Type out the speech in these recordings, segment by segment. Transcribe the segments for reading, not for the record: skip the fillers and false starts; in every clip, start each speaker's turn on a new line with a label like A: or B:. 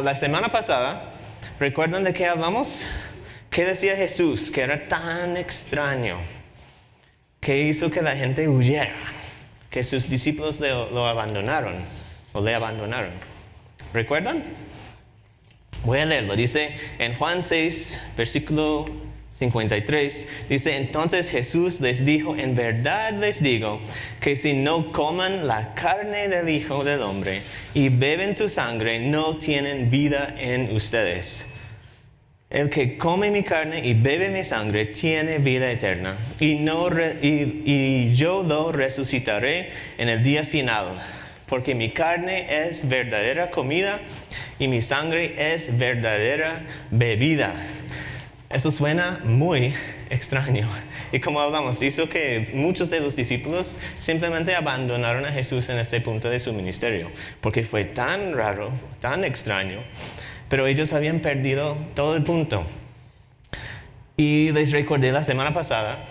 A: La semana pasada, ¿recuerdan de qué hablamos? ¿Qué decía Jesús? Que era tan extraño. ¿Qué hizo que la gente huyera? Que sus discípulos lo abandonaron o le abandonaron. ¿Recuerdan? Voy a leerlo. Dice en Juan 6, versículo 53, dice, entonces Jesús les dijo, en verdad les digo, que si no coman la carne del Hijo del Hombre y beben su sangre, no tienen vida en ustedes. El que come mi carne y bebe mi sangre tiene vida eterna, y yo lo resucitaré en el día final, porque mi carne es verdadera comida y mi sangre es verdadera bebida. Eso suena muy extraño. Y como hablamos, hizo que muchos de los discípulos simplemente abandonaron a Jesús en este punto de su ministerio, porque fue tan raro, tan extraño, pero ellos habían perdido todo el punto. Y les recordé la semana pasada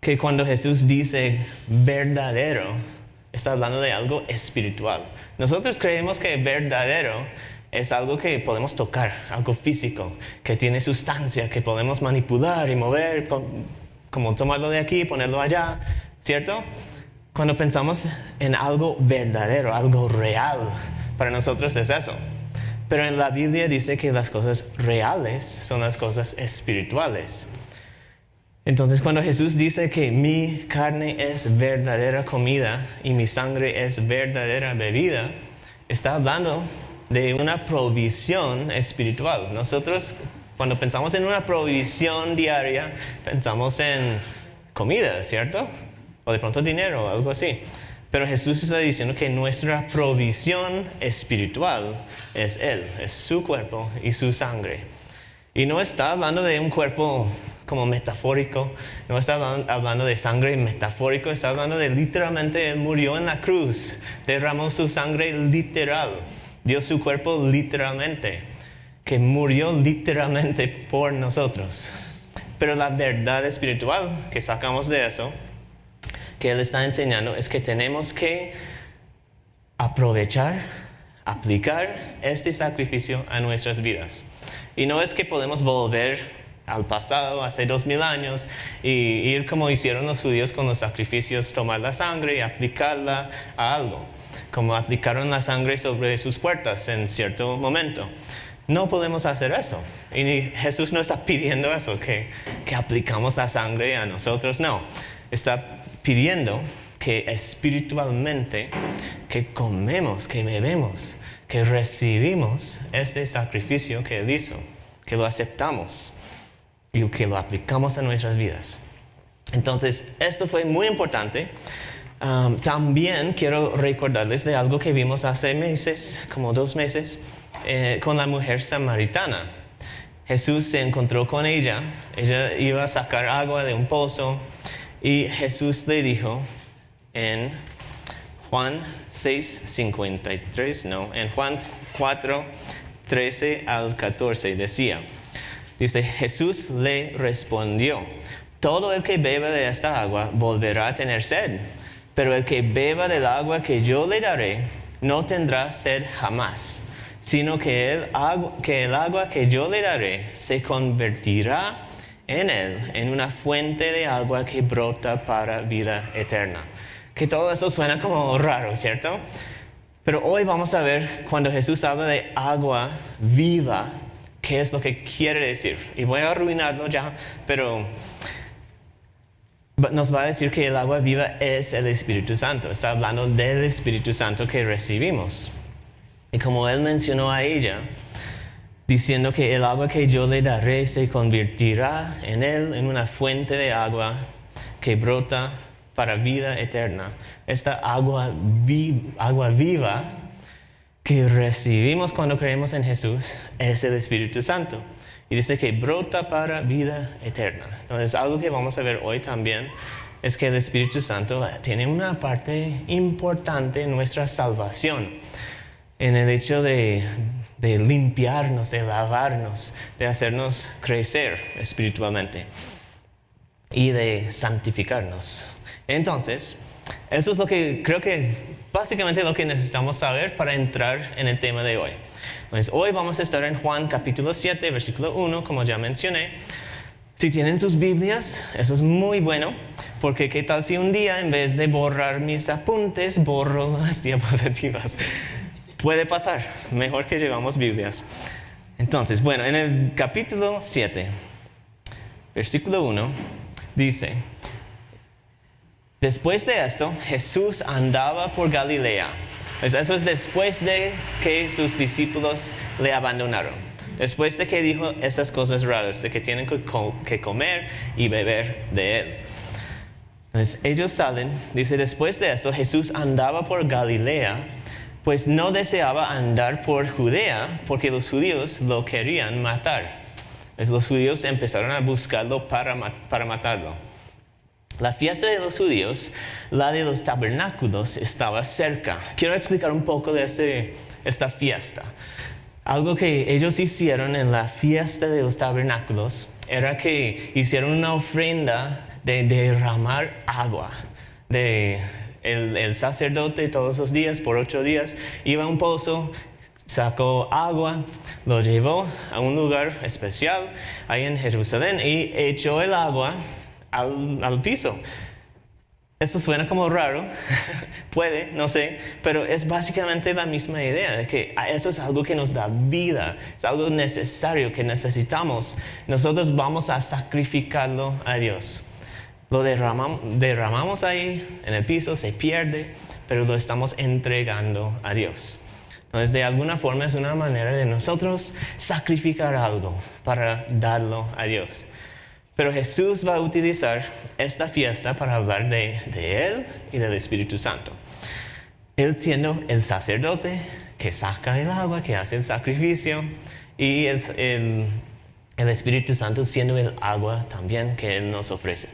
A: que cuando Jesús dice verdadero, está hablando de algo espiritual. Nosotros creemos que verdadero es algo que podemos tocar, algo físico, que tiene sustancia, que podemos manipular y mover, como tomarlo de aquí y ponerlo allá, ¿cierto? Cuando pensamos en algo verdadero, algo real, para nosotros es eso. Pero en la Biblia dice que las cosas reales son las cosas espirituales. Entonces cuando Jesús dice que mi carne es verdadera comida y mi sangre es verdadera bebida, está hablando de una provisión espiritual. Nosotros, cuando pensamos en una provisión diaria, pensamos en comida, ¿cierto? O de pronto dinero, algo así. Pero Jesús está diciendo que nuestra provisión espiritual es Él, es su cuerpo y su sangre. Y no está hablando de un cuerpo como metafórico, no está hablando de sangre metafórico, está hablando de literalmente Él murió en la cruz, derramó su sangre literal. Dio su cuerpo literalmente, que murió literalmente por nosotros. Pero la verdad espiritual que sacamos de eso, que Él está enseñando, es que tenemos que aprovechar, aplicar este sacrificio a nuestras vidas. Y no es que podemos volver al pasado, hace 2000 años, y ir como hicieron los judíos con los sacrificios, tomar la sangre y aplicarla a algo, como aplicaron la sangre sobre sus puertas en cierto momento. No podemos hacer eso. Y Jesús no está pidiendo eso, que aplicamos la sangre a nosotros, no. Está pidiendo que espiritualmente, que comemos, que bebemos, que recibimos este sacrificio que Él hizo, que lo aceptamos y que lo aplicamos a nuestras vidas. Entonces, esto fue muy importante. También quiero recordarles de algo que vimos hace meses, como 2 meses, con la mujer samaritana. Jesús se encontró con ella iba a sacar agua de un pozo y Jesús le dijo en Juan 6:53, en Juan 4:13 al 14 dice, Jesús le respondió, todo el que beba de esta agua volverá a tener sed. Pero el que beba del agua que yo le daré, no tendrá sed jamás, sino que el agua que yo le daré se convertirá en él, en una fuente de agua que brota para vida eterna. Que todo eso suena como raro, ¿cierto? Pero hoy vamos a ver, cuando Jesús habla de agua viva, qué es lo que quiere decir. Y voy a arruinarlo ya, pero nos va a decir que el agua viva es el Espíritu Santo. Está hablando del Espíritu Santo que recibimos. Y como Él mencionó a ella, diciendo que el agua que yo le daré se convertirá en Él en una fuente de agua que brota para vida eterna. Esta agua viva que recibimos cuando creemos en Jesús es el Espíritu Santo. Y dice que brota para vida eterna. Entonces, algo que vamos a ver hoy también es que el Espíritu Santo tiene una parte importante en nuestra salvación, en el hecho de limpiarnos, de lavarnos, de hacernos crecer espiritualmente y de santificarnos. Entonces, eso es lo que creo que básicamente lo que necesitamos saber para entrar en el tema de hoy. Entonces, hoy vamos a estar en Juan capítulo 7, versículo 1, como ya mencioné. Si tienen sus Biblias, eso es muy bueno, porque qué tal si un día, en vez de borrar mis apuntes, borro las diapositivas. Puede pasar, mejor que llevamos Biblias. Entonces, bueno, en el capítulo 7, versículo 1, dice: después de esto, Jesús andaba por Galilea. Eso es después de que sus discípulos le abandonaron. Después de que dijo esas cosas raras, de que tienen que comer y beber de él. Entonces ellos salen, dice: después de esto Jesús andaba por Galilea, pues no deseaba andar por Judea, porque los judíos lo querían matar. Entonces los judíos empezaron a buscarlo para matarlo. La fiesta de los judíos, la de los tabernáculos, estaba cerca. Quiero explicar un poco de esta fiesta. Algo que ellos hicieron en la fiesta de los tabernáculos era que hicieron una ofrenda de derramar agua. El sacerdote todos los días, por 8 días, iba a un pozo, sacó agua, lo llevó a un lugar especial ahí en Jerusalén y echó el agua al piso. Esto suena como raro, puede, no sé, pero es básicamente la misma idea de que eso es algo que nos da vida, es algo necesario que necesitamos. Nosotros vamos a sacrificarlo a Dios. Lo derramamos ahí en el piso, se pierde, pero lo estamos entregando a Dios. Entonces, de alguna forma es una manera de nosotros sacrificar algo para darlo a Dios. Pero Jesús va a utilizar esta fiesta para hablar de Él y del Espíritu Santo. Él siendo el sacerdote que saca el agua, que hace el sacrificio, y el Espíritu Santo siendo el agua también que Él nos ofrece.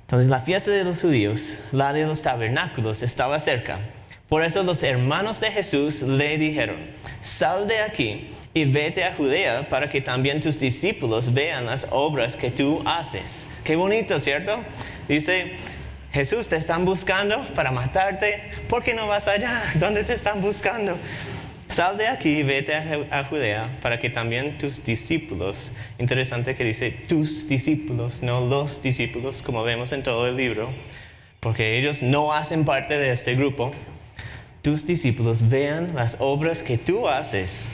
A: Entonces la fiesta de los judíos, la de los tabernáculos, estaba cerca. Por eso los hermanos de Jesús le dijeron: sal de aquí y vete a Judea para que también tus discípulos vean las obras que tú haces. Qué bonito, ¿cierto? Dice: Jesús, te están buscando para matarte. ¿Por qué no vas allá? ¿Dónde te están buscando? Sal de aquí y vete a Judea para que también tus discípulos. Interesante que dice tus discípulos, no los discípulos, como vemos en todo el libro, porque ellos no hacen parte de este grupo. Tus discípulos vean las obras que tú haces.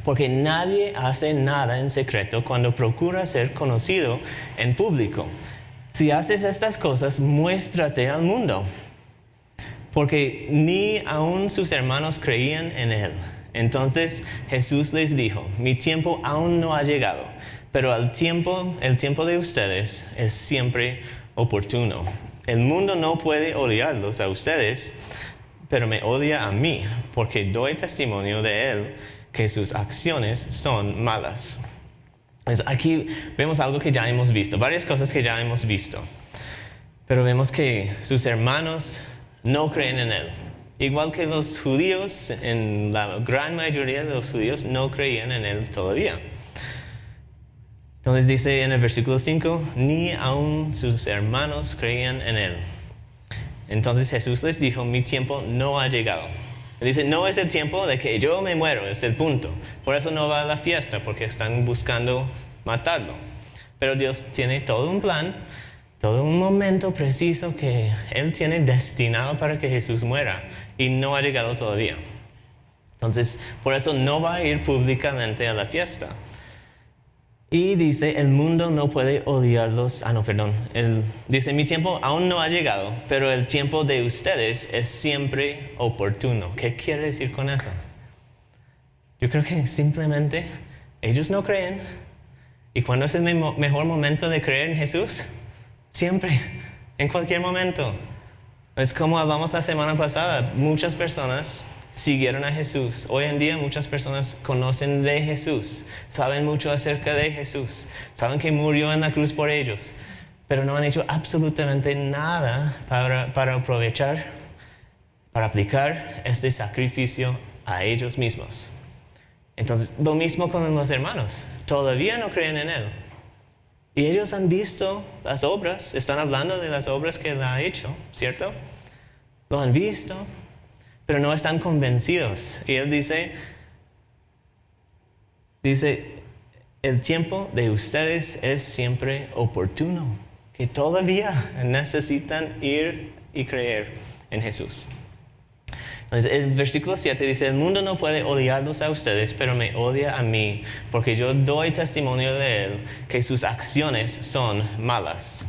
A: Porque nadie hace nada en secreto cuando procura ser conocido en público. Si haces estas cosas, muéstrate al mundo. Porque ni aun sus hermanos creían en él. Entonces Jesús les dijo: mi tiempo aún no ha llegado, pero el tiempo de ustedes es siempre oportuno. El mundo no puede odiarlos a ustedes, pero me odia a mí, porque doy testimonio de él que sus acciones son malas. Pues aquí vemos algo que ya hemos visto, varias cosas que ya hemos visto. Pero vemos que sus hermanos no creen en él. Igual que los judíos, en la gran mayoría de los judíos no creían en él todavía. Entonces dice en el versículo 5, ni aun sus hermanos creían en él. Entonces Jesús les dijo: mi tiempo no ha llegado. Dice: no es el tiempo de que yo me muero, es el punto. Por eso no va a la fiesta, porque están buscando matarlo. Pero Dios tiene todo un plan, todo un momento preciso que Él tiene destinado para que Jesús muera, y no ha llegado todavía. Entonces, por eso no va a ir públicamente a la fiesta. Y dice: el mundo no puede odiarlos. Dice: mi tiempo aún no ha llegado, pero el tiempo de ustedes es siempre oportuno. ¿Qué quiere decir con eso? Yo creo que simplemente ellos no creen. ¿Y cuándo es el mejor momento de creer en Jesús? Siempre, en cualquier momento. Es como hablamos la semana pasada, muchas personas siguieron a Jesús. Hoy en día muchas personas conocen de Jesús, saben mucho acerca de Jesús, saben que murió en la cruz por ellos, pero no han hecho absolutamente nada para aprovechar, para aplicar este sacrificio a ellos mismos. Entonces, lo mismo con los hermanos, todavía no creen en Él. Y ellos han visto las obras, están hablando de las obras que Él ha hecho, ¿cierto? Lo han visto, pero no están convencidos. Y Él dice: Dice, el tiempo de ustedes es siempre oportuno, que todavía necesitan ir y creer en Jesús. Entonces, el versículo 7 dice, el mundo no puede odiarlos a ustedes, pero me odia a mí, porque yo doy testimonio de él que sus acciones son malas.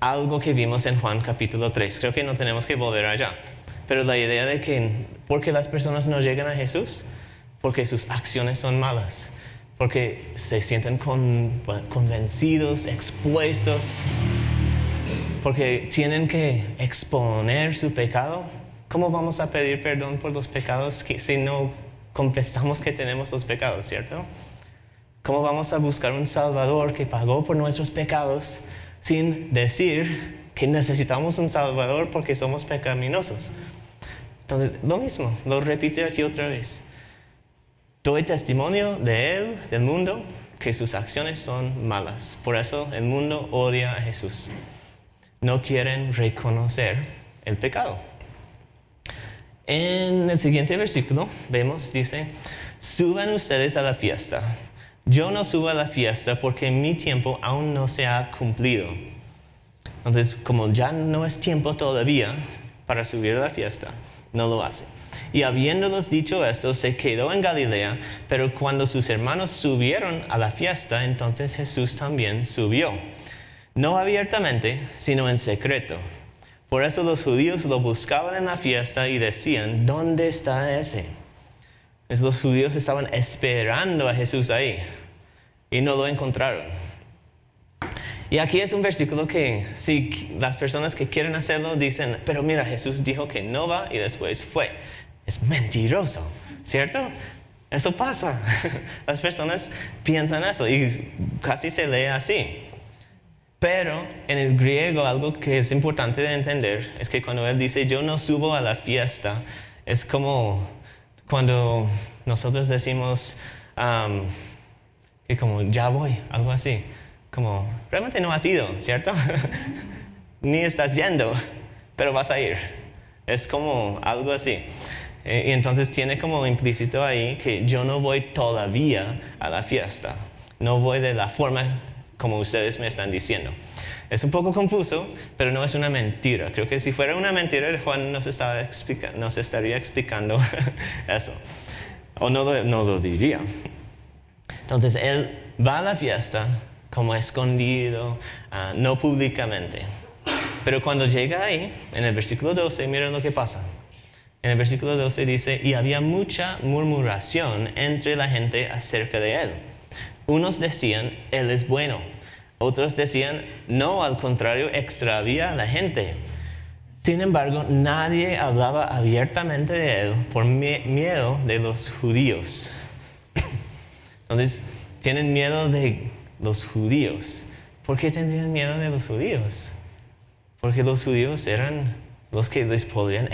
A: Algo que vimos en Juan capítulo 3. Creo que no tenemos que volver allá. Pero la idea de que, ¿por qué las personas no llegan a Jesús? Porque sus acciones son malas. Porque se sienten convencidos, expuestos. Porque tienen que exponer su pecado. ¿Cómo vamos a pedir perdón por los pecados si no confesamos que tenemos los pecados, cierto? ¿Cómo vamos a buscar un Salvador que pagó por nuestros pecados sin decir que necesitamos un Salvador porque somos pecaminosos? Entonces, lo mismo, lo repito aquí otra vez. Doy testimonio de él, del mundo, que sus acciones son malas. Por eso el mundo odia a Jesús. No quieren reconocer el pecado. En el siguiente versículo vemos, dice, suban ustedes a la fiesta. Yo no subo a la fiesta porque mi tiempo aún no se ha cumplido. Entonces, como ya no es tiempo todavía para subir a la fiesta, no lo hace. Y habiéndolos dicho esto, se quedó en Galilea, pero cuando sus hermanos subieron a la fiesta, entonces Jesús también subió. No abiertamente, sino en secreto. Por eso los judíos lo buscaban en la fiesta y decían, ¿dónde está ese? Los judíos estaban esperando a Jesús ahí y no lo encontraron. Y aquí es un versículo que si las personas que quieren hacerlo dicen, pero mira, Jesús dijo que no va y después fue. Es mentiroso, ¿cierto? Eso pasa. Las personas piensan eso y casi se lee así. Pero en el griego algo que es importante de entender es que cuando él dice yo no subo a la fiesta, es como cuando nosotros decimos que como ya voy, algo así. Como realmente no has ido, ¿cierto? Ni estás yendo, pero vas a ir. Es como algo así. Y entonces tiene como implícito ahí que yo no voy todavía a la fiesta. No voy de la forma como ustedes me están diciendo. Es un poco confuso, pero no es una mentira. Creo que si fuera una mentira, Juan nos estaría explicando eso. O no lo diría. Entonces, él va a la fiesta como escondido, no públicamente. Pero cuando llega ahí, en el versículo 12, miren lo que pasa. En el versículo 12 dice, y había mucha murmuración entre la gente acerca de él. Unos decían, él es bueno. Otros decían, no, al contrario, extravía a la gente. Sin embargo, nadie hablaba abiertamente de él por miedo de los judíos. Entonces, tienen miedo de los judíos. ¿Por qué tendrían miedo de los judíos? Porque los judíos eran los que les podrían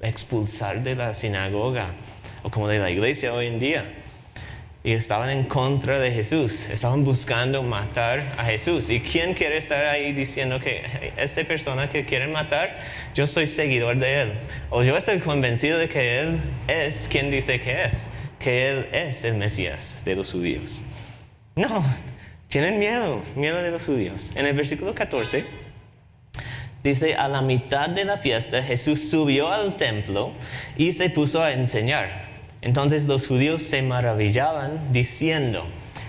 A: expulsar de la sinagoga o como de la iglesia hoy en día. Y estaban en contra de Jesús, estaban buscando matar a Jesús. ¿Y quién quiere estar ahí diciendo que esta persona que quieren matar, yo soy seguidor de él? O yo estoy convencido de que él es quien dice que él es el Mesías de los judíos. No, tienen miedo de los judíos. En el versículo 14 dice, a la mitad de la fiesta Jesús subió al templo y se puso a enseñar. Entonces los judíos se maravillaban diciendo,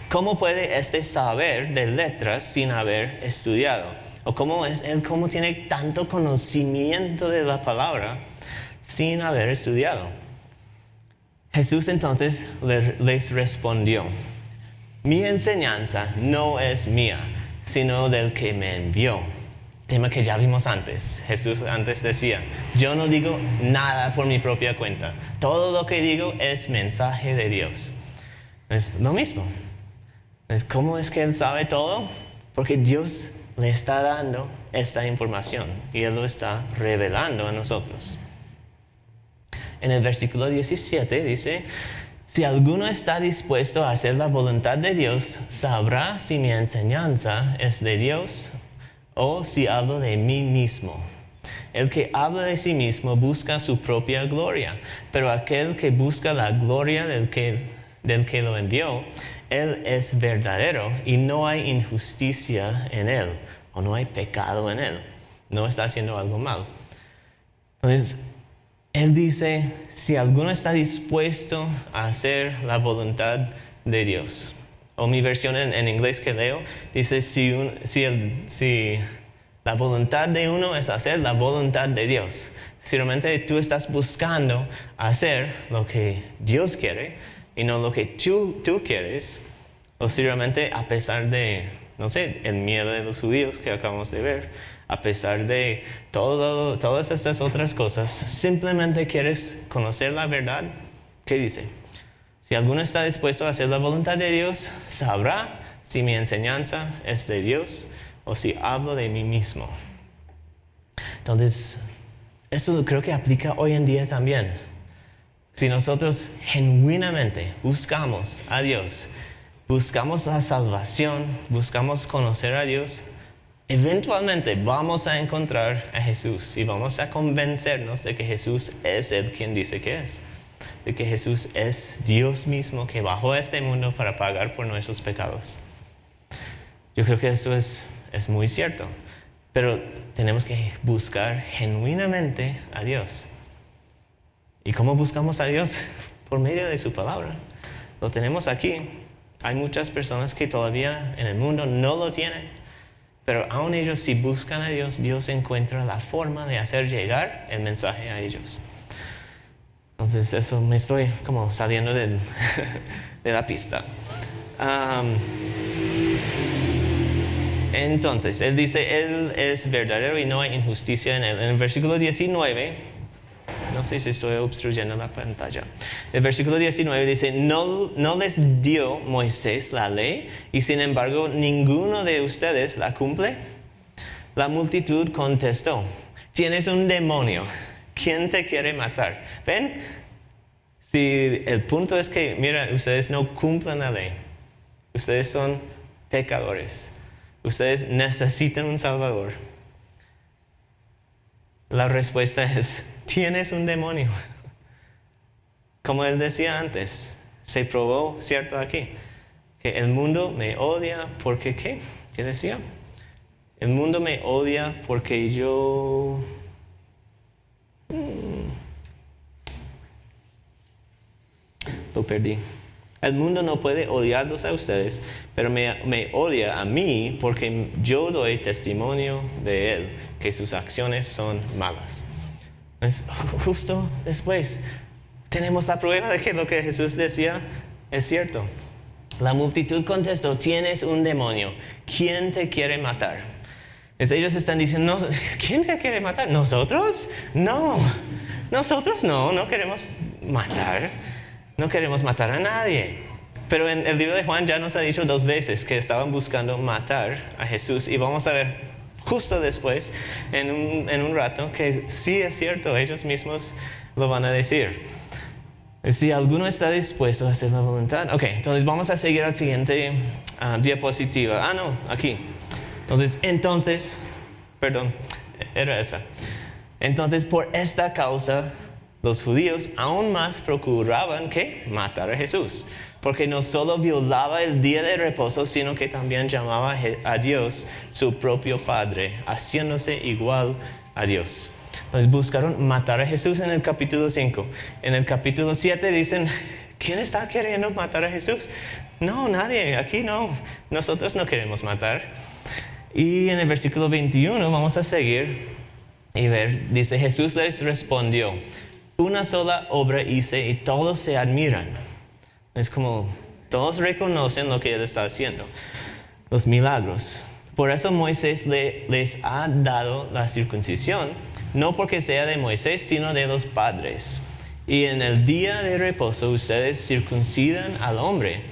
A: ¿cómo puede éste saber de letras sin haber estudiado? ¿O cómo tiene tanto conocimiento de la palabra sin haber estudiado? Jesús entonces les respondió, mi enseñanza no es mía, sino del que me envió. Tema que ya vimos antes. Jesús antes decía, yo no digo nada por mi propia cuenta. Todo lo que digo es mensaje de Dios. Es lo mismo. ¿Cómo es que Él sabe todo? Porque Dios le está dando esta información y Él lo está revelando a nosotros. En el versículo 17 dice, si alguno está dispuesto a hacer la voluntad de Dios, sabrá si mi enseñanza es de Dios o si hablo de mí mismo. El que habla de sí mismo busca su propia gloria, pero aquel que busca la gloria del que del que lo envió, Él es verdadero y no hay injusticia en Él, o no hay pecado en Él. No está haciendo algo mal. Entonces, Él dice, si alguno está dispuesto a hacer la voluntad de Dios. O mi versión en inglés que leo, dice, si la voluntad de uno es hacer la voluntad de Dios. Si realmente tú estás buscando hacer lo que Dios quiere y no lo que tú quieres, o si realmente a pesar de, no sé, el miedo de los judíos que acabamos de ver, a pesar de todas estas otras cosas, simplemente quieres conocer la verdad, ¿qué dice? Si alguno está dispuesto a hacer la voluntad de Dios, sabrá si mi enseñanza es de Dios o si hablo de mí mismo. Entonces, eso creo que aplica hoy en día también. Si nosotros genuinamente buscamos a Dios, buscamos la salvación, buscamos conocer a Dios, eventualmente vamos a encontrar a Jesús y vamos a convencernos de que Jesús es el quien dice que es. De que Jesús es Dios mismo que bajó a este mundo para pagar por nuestros pecados. Yo creo que eso es muy cierto. Pero tenemos que buscar genuinamente a Dios. ¿Y cómo buscamos a Dios? Por medio de su palabra. Lo tenemos aquí. Hay muchas personas que todavía en el mundo no lo tienen. Pero aún ellos, si buscan a Dios, Dios encuentra la forma de hacer llegar el mensaje a ellos. Entonces, eso me estoy como saliendo de la pista. Entonces, Él dice, Él es verdadero y no hay injusticia en Él. En el versículo 19, no sé si estoy obstruyendo la pantalla. El versículo 19 dice, no les dio Moisés la ley y sin embargo ninguno de ustedes la cumple. La multitud contestó, tienes un demonio. ¿Quién te quiere matar? ¿Ven? Si el punto es que, mira, ustedes no cumplen la ley. Ustedes son pecadores. Ustedes necesitan un Salvador. La respuesta es, tienes un demonio. Como él decía antes, se probó, ¿cierto? Aquí, que el mundo me odia porque, ¿qué? ¿Qué decía? El mundo me odia porque yo... Lo perdí. El mundo no puede odiarlos a ustedes, pero me odia a mí porque yo doy testimonio de Él, que sus acciones son malas. Entonces, justo después tenemos la prueba de que lo que Jesús decía es cierto. La multitud contestó, tienes un demonio, ¿quién te quiere matar? Entonces ellos están diciendo, ¿quién te quiere matar? ¿Nosotros? No, nosotros no queremos matar. No queremos matar a nadie. Pero en el libro de Juan ya nos ha dicho 2 veces que estaban buscando matar a Jesús. Y vamos a ver justo después, en un rato, que sí es cierto, ellos mismos lo van a decir. Si alguno está dispuesto a hacer la voluntad. Ok, entonces vamos a seguir al siguiente diapositiva. No, aquí. Entonces, perdón, era esa. Entonces, por esta causa... los judíos aún más procuraban que matar a Jesús, porque no solo violaba el día de reposo, sino que también llamaba a Dios su propio Padre, haciéndose igual a Dios. Entonces buscaron matar a Jesús en el capítulo 5. En el capítulo 7 dicen, ¿quién está queriendo matar a Jesús? No, nadie, aquí no. Nosotros no queremos matar. Y en el versículo 21 vamos a seguir y ver, dice, Jesús les respondió, una sola obra hice y todos se admiran. Es como todos reconocen lo que Él está haciendo, los milagros. Por eso Moisés les ha dado la circuncisión, no porque sea de Moisés, sino de los padres. Y en el día de reposo ustedes circuncidan al hombre.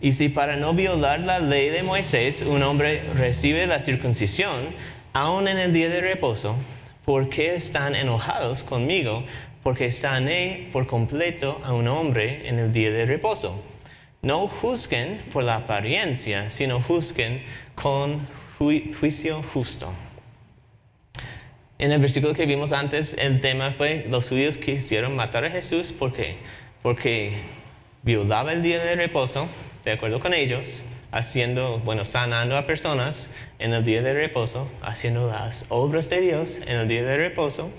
A: Y si para no violar la ley de Moisés un hombre recibe la circuncisión, aún en el día de reposo, ¿por qué están enojados conmigo? Porque sané por completo a un hombre en el día de reposo. No juzguen por la apariencia, sino juzguen con juicio justo. En el versículo que vimos antes, el tema fue los judíos quisieron matar a Jesús. ¿Por qué? Porque violaba el día de reposo, de acuerdo con ellos, sanando a personas en el día de reposo, haciendo las obras de Dios en el día de reposo,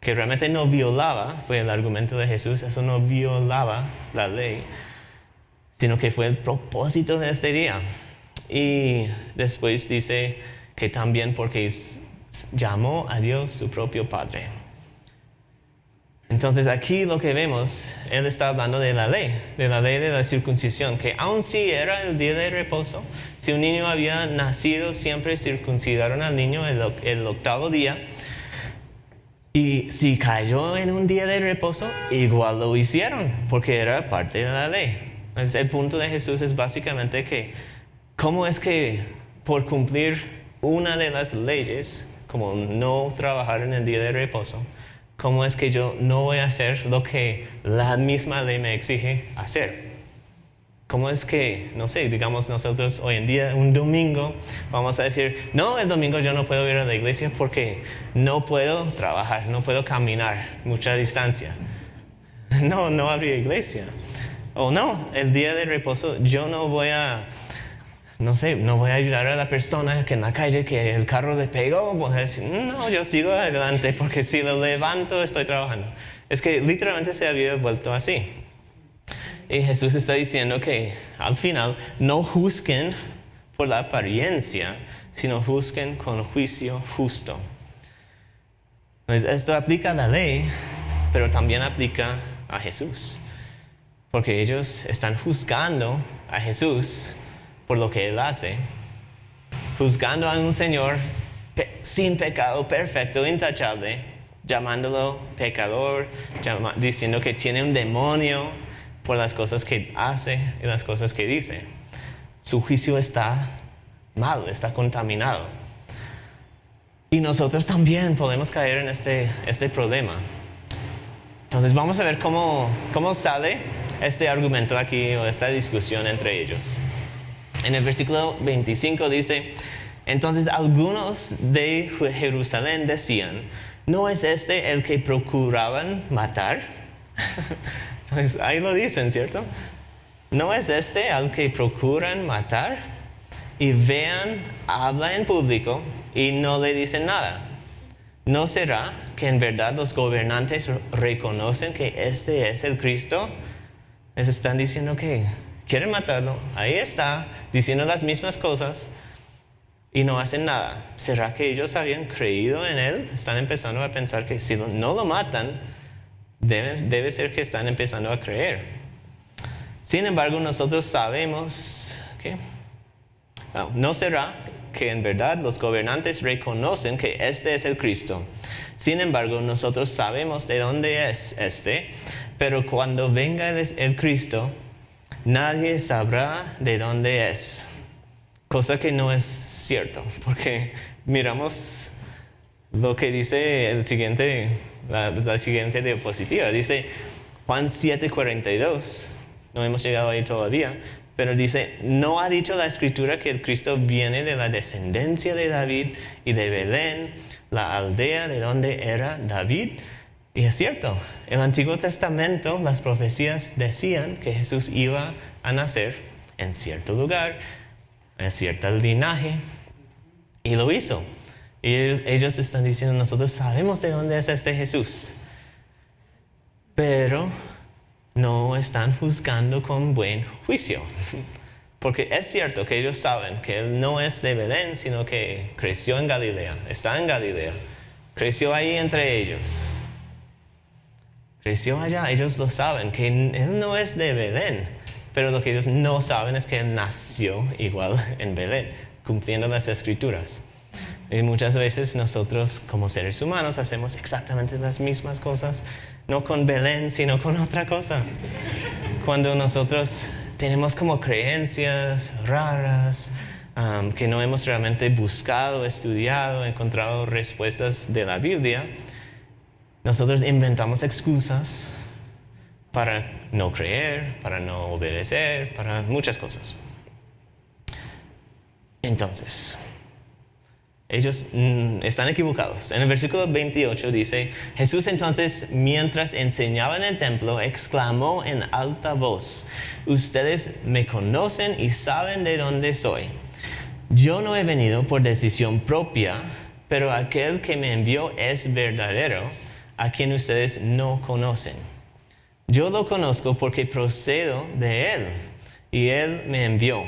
A: que realmente no violaba, fue el argumento de Jesús, eso no violaba la ley, sino que fue el propósito de este día. Y después dice que también porque llamó a Dios su propio Padre. Entonces aquí lo que vemos, él está hablando de la ley de la circuncisión, que aun si era el día de reposo, si un niño había nacido, siempre circuncidaron al niño el octavo día. Y si cayó en un día de reposo, igual lo hicieron, porque era parte de la ley. Entonces el punto de Jesús es básicamente que, ¿cómo es que por cumplir una de las leyes, como no trabajar en el día de reposo, cómo es que yo no voy a hacer lo que la misma ley me exige hacer? ¿Cómo es que, no sé, digamos nosotros hoy en día, un domingo, vamos a decir, no, el domingo yo no puedo ir a la iglesia porque no puedo trabajar, no puedo caminar mucha distancia. No habría iglesia. O no, el día de reposo yo no voy a ayudar a la persona que en la calle que el carro le pegó, voy a decir, no, yo sigo adelante porque si lo levanto estoy trabajando. Es que literalmente se había vuelto así. Y Jesús está diciendo que al final no juzguen por la apariencia, sino juzguen con juicio justo. Entonces, esto aplica a la ley, pero también aplica a Jesús. Porque ellos están juzgando a Jesús por lo que Él hace, juzgando a un Señor sin pecado, perfecto, intachable, llamándolo pecador, diciendo que tiene un demonio por las cosas que hace y las cosas que dice. Su juicio está mal, está contaminado. Y nosotros también podemos caer en este problema. Entonces vamos a ver cómo sale este argumento aquí o esta discusión entre ellos. En el versículo 25 dice, entonces algunos de Jerusalén decían, ¿no es este el que procuraban matar? Entonces ahí lo dicen, ¿cierto? ¿No es este al que procuran matar? Y vean, habla en público y no le dicen nada. ¿No será que en verdad los gobernantes reconocen que este es el Cristo? Les están diciendo que quieren matarlo. Ahí está, diciendo las mismas cosas y no hacen nada. ¿Será que ellos habían creído en él? Están empezando a pensar que si no lo matan, debe ser que están empezando a creer. Sin embargo, nosotros sabemos que no será que en verdad los gobernantes reconocen que este es el Cristo. Sin embargo, nosotros sabemos de dónde es este, pero cuando venga el Cristo, nadie sabrá de dónde es. Cosa que no es cierto, porque miramos lo que dice la siguiente diapositiva. Dice Juan 7:42, no hemos llegado ahí todavía, pero dice, ¿no ha dicho la Escritura que el Cristo viene de la descendencia de David y de Belén, la aldea de donde era David? Y es cierto, en el Antiguo Testamento las profecías decían que Jesús iba a nacer en cierto lugar, en cierto linaje, y lo hizo. Y ellos están diciendo, nosotros sabemos de dónde es este Jesús, pero no están juzgando con buen juicio. Porque es cierto que ellos saben que Él no es de Belén, sino que creció en Galilea, está en Galilea, creció ahí entre ellos. Creció allá, ellos lo saben, que Él no es de Belén, pero lo que ellos no saben es que Él nació igual en Belén, cumpliendo las Escrituras. Y muchas veces nosotros como seres humanos hacemos exactamente las mismas cosas, no con Belén, sino con otra cosa. Cuando nosotros tenemos como creencias raras, que no hemos realmente buscado, estudiado, encontrado respuestas de la Biblia, nosotros inventamos excusas para no creer, para no obedecer, para muchas cosas. Entonces, Ellos están equivocados. En el versículo 28 dice, Jesús entonces, mientras enseñaba en el templo, exclamó en alta voz, ustedes me conocen y saben de dónde soy. Yo no he venido por decisión propia, pero aquel que me envió es verdadero, a quien ustedes no conocen. Yo lo conozco porque procedo de él, y él me envió.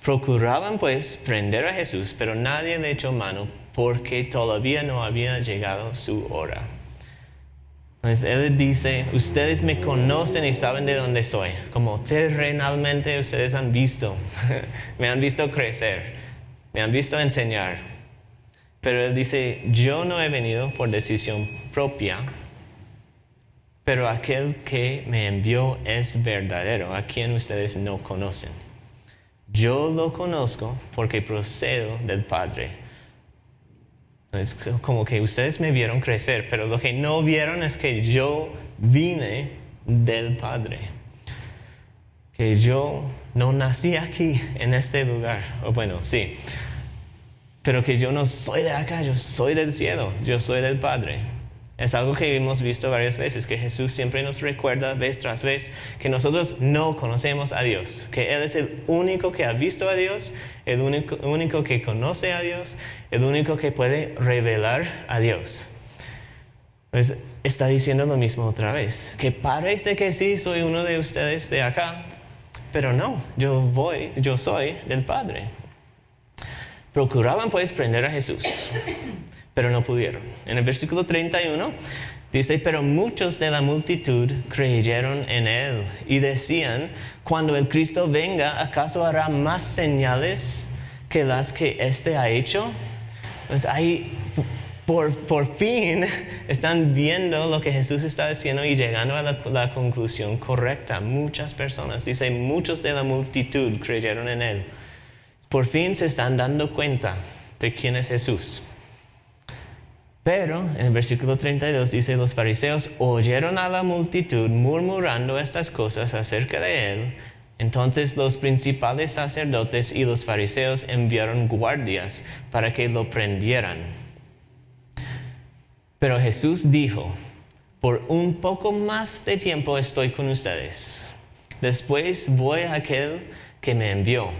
A: Procuraban pues prender a Jesús, pero nadie le echó mano porque todavía no había llegado su hora. Entonces él dice, ustedes me conocen y saben de dónde soy. Como terrenalmente ustedes han visto, me han visto crecer, me han visto enseñar. Pero él dice, yo no he venido por decisión propia, pero aquel que me envió es verdadero, a quien ustedes no conocen. Yo lo conozco porque procedo del Padre. Es como que ustedes me vieron crecer, pero lo que no vieron es que yo vine del Padre. Que yo no nací aquí, en este lugar. O bueno, sí. Pero que yo no soy de acá, yo soy del cielo, yo soy del Padre. Es algo que hemos visto varias veces, que Jesús siempre nos recuerda vez tras vez que nosotros no conocemos a Dios, que Él es el único que ha visto a Dios, el único que conoce a Dios, el único que puede revelar a Dios. Pues está diciendo lo mismo otra vez, que parece que sí soy uno de ustedes de acá, pero no, yo soy del Padre. Procuraban pues prender a Jesús, pero no pudieron. En el versículo 31 dice, pero muchos de la multitud creyeron en él y decían, cuando el Cristo venga, ¿acaso hará más señales que las que éste ha hecho? Pues ahí por fin están viendo lo que Jesús está diciendo y llegando a la conclusión correcta. Muchas personas, dice, muchos de la multitud creyeron en él. Por fin se están dando cuenta de quién es Jesús. Pero en el versículo 32 dice, los fariseos oyeron a la multitud murmurando estas cosas acerca de él. Entonces los principales sacerdotes y los fariseos enviaron guardias para que lo prendieran. Pero Jesús dijo, por un poco más de tiempo estoy con ustedes. Después voy a aquel que me envió.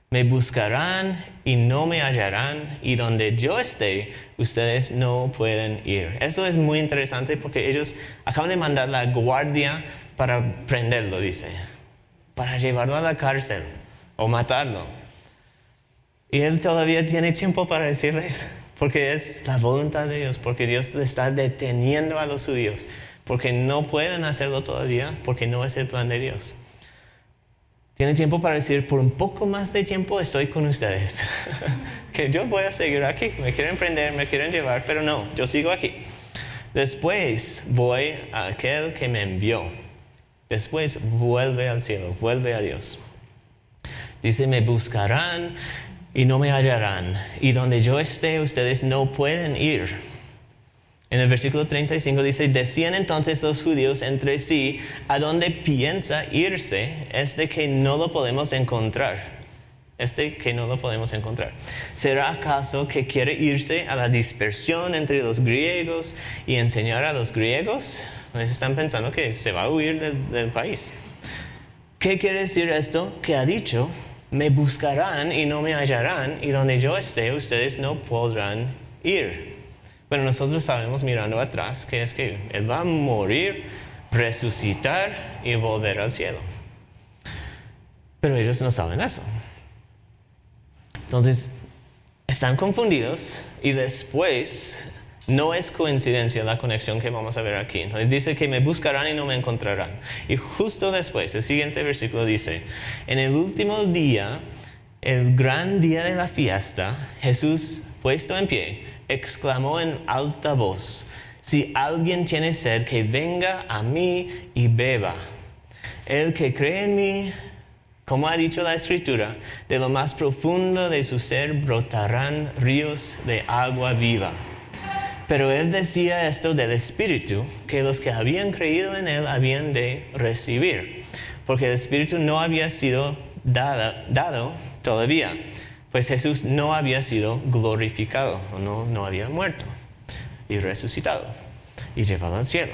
A: Me buscarán y no me hallarán, y donde yo esté, ustedes no pueden ir. Esto es muy interesante porque ellos acaban de mandar la guardia para prenderlo, dice, para llevarlo a la cárcel o matarlo. Y él todavía tiene tiempo para decirles, porque es la voluntad de Dios, porque Dios le está deteniendo a los judíos, porque no pueden hacerlo todavía, porque no es el plan de Dios. Tiene tiempo para decir, por un poco más de tiempo estoy con ustedes. Que yo voy a seguir aquí. Me quieren prender, me quieren llevar, pero no, yo sigo aquí. Después voy a aquel que me envió. Después vuelve al cielo, vuelve a Dios. Dice, me buscarán y no me hallarán. Y donde yo esté, ustedes no pueden ir. En el versículo 35 dice, decían entonces los judíos entre sí, ¿a dónde piensa irse este que no lo podemos encontrar? ¿Será acaso que quiere irse a la dispersión entre los griegos y enseñar a los griegos? Pues están pensando que se va a huir del país. ¿Qué quiere decir esto? Que ha dicho, me buscarán y no me hallarán, y donde yo esté, ustedes no podrán ir. Bueno, nosotros sabemos mirando atrás que es que Él va a morir, resucitar y volver al cielo. Pero ellos no saben eso. Entonces, están confundidos y después no es coincidencia la conexión que vamos a ver aquí. Entonces dice que me buscarán y no me encontrarán. Y justo después, el siguiente versículo dice, en el último día, el gran día de la fiesta, Jesús, puesto en pie, exclamó en alta voz, si alguien tiene sed, que venga a mí y beba. El que cree en mí, como ha dicho la Escritura, de lo más profundo de su ser brotarán ríos de agua viva. Pero él decía esto del Espíritu, que los que habían creído en él habían de recibir, porque el Espíritu no había sido dado todavía, pues Jesús no había sido glorificado, o no había muerto y resucitado y llevado al cielo.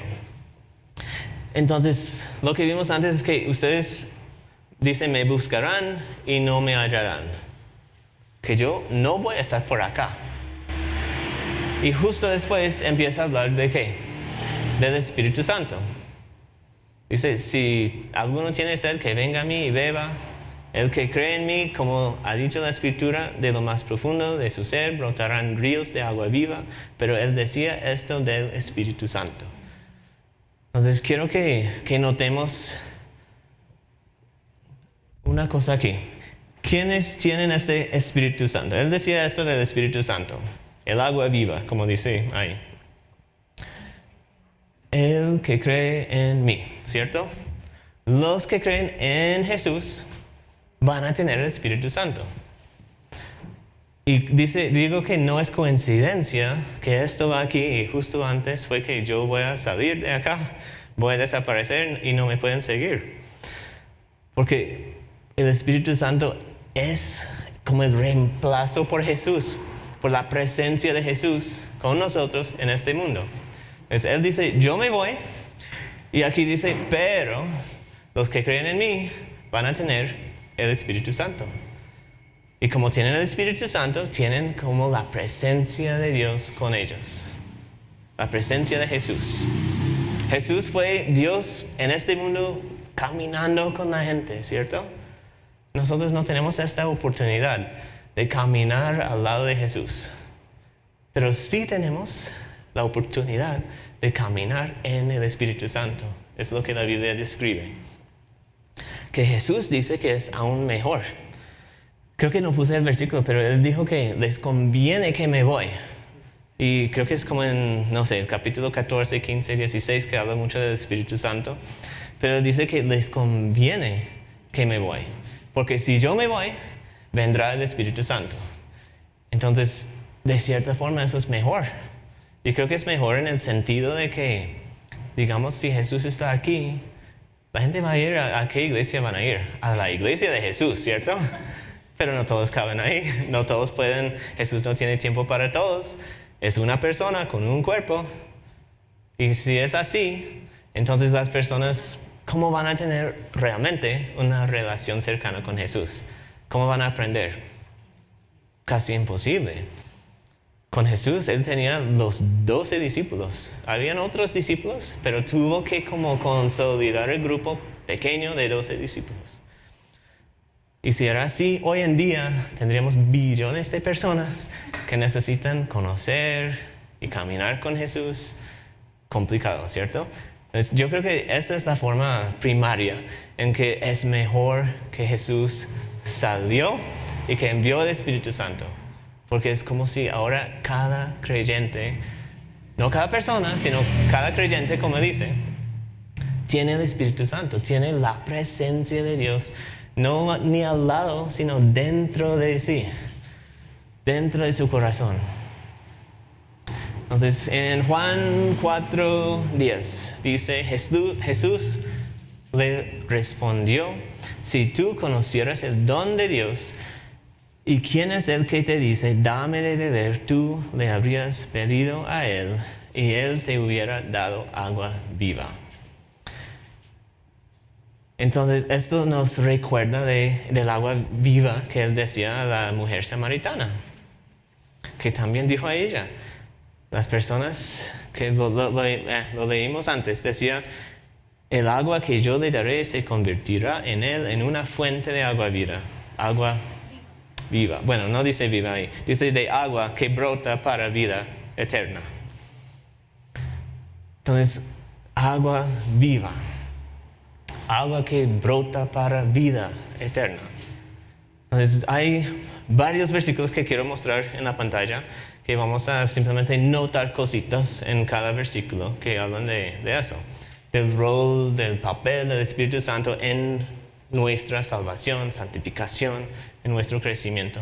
A: Entonces, lo que vimos antes es que ustedes dicen, me buscarán y no me hallarán. Que yo no voy a estar por acá. Y justo después empieza a hablar de ¿qué? Del Espíritu Santo. Dice, si alguno tiene sed, que venga a mí y beba. El que cree en mí, como ha dicho la Escritura, de lo más profundo de su ser brotarán ríos de agua viva. Pero él decía esto del Espíritu Santo. Entonces quiero que notemos una cosa aquí. ¿Quiénes tienen este Espíritu Santo? Él decía esto del Espíritu Santo. El agua viva, como dice ahí. El que cree en mí, ¿cierto? Los que creen en Jesús van a tener el Espíritu Santo. Y digo que no es coincidencia que esto va aquí y justo antes fue que yo voy a salir de acá, voy a desaparecer y no me pueden seguir. Porque el Espíritu Santo es como el reemplazo por Jesús, por la presencia de Jesús con nosotros en este mundo. Entonces, él dice, yo me voy, y aquí dice, pero los que creen en mí van a tener el Espíritu Santo. Y como tienen el Espíritu Santo, tienen como la presencia de Dios con ellos. La presencia de Jesús. Jesús fue Dios en este mundo caminando con la gente, ¿cierto? Nosotros no tenemos esta oportunidad de caminar al lado de Jesús. Pero sí tenemos la oportunidad de caminar en el Espíritu Santo. Es lo que la Biblia describe. Que Jesús dice que es aún mejor. Creo que no puse el versículo, pero él dijo que les conviene que me voy. Y creo que es como en, no sé, el capítulo 14, 15, 16, que habla mucho del Espíritu Santo. Pero él dice que les conviene que me voy. Porque si yo me voy, vendrá el Espíritu Santo. Entonces, de cierta forma, eso es mejor. Y creo que es mejor en el sentido de que, digamos, si Jesús está aquí, la gente va a ir ¿a qué iglesia van a ir? A la iglesia de Jesús, ¿cierto? Pero no todos caben ahí, no todos pueden, Jesús no tiene tiempo para todos. Es una persona con un cuerpo. Y si es así, entonces las personas, ¿cómo van a tener realmente una relación cercana con Jesús? ¿Cómo van a aprender? Casi imposible. Con Jesús, él tenía los 12 discípulos. Habían otros discípulos, pero tuvo que como consolidar el grupo pequeño de 12 discípulos. Y si era así, hoy en día tendríamos billones de personas que necesitan conocer y caminar con Jesús. Complicado, ¿cierto? Entonces, yo creo que esta es la forma primaria en que es mejor que Jesús salió y que envió el Espíritu Santo. Porque es como si ahora cada creyente, no cada persona, sino cada creyente, como dice, tiene el Espíritu Santo, tiene la presencia de Dios, no ni al lado, sino dentro de sí, dentro de su corazón. Entonces, en Juan 4:10 dice, Jesús le respondió, si tú conocieras el don de Dios, ¿y quién es el que te dice, dame de beber? Tú le habrías pedido a él y él te hubiera dado agua viva. Entonces, esto nos recuerda del agua viva que él decía a la mujer samaritana, que también dijo a ella. Las personas que lo leímos antes, decía, el agua que yo le daré se convertirá en él en una fuente de agua viva. Agua viva. Bueno, no dice viva ahí. Dice de agua que brota para vida eterna. Entonces, agua viva. Agua que brota para vida eterna. Entonces, hay varios versículos que quiero mostrar en la pantalla, que vamos a simplemente notar cositas en cada versículo que hablan de eso. Del rol, del papel del Espíritu Santo en nuestra salvación, santificación, en nuestro crecimiento.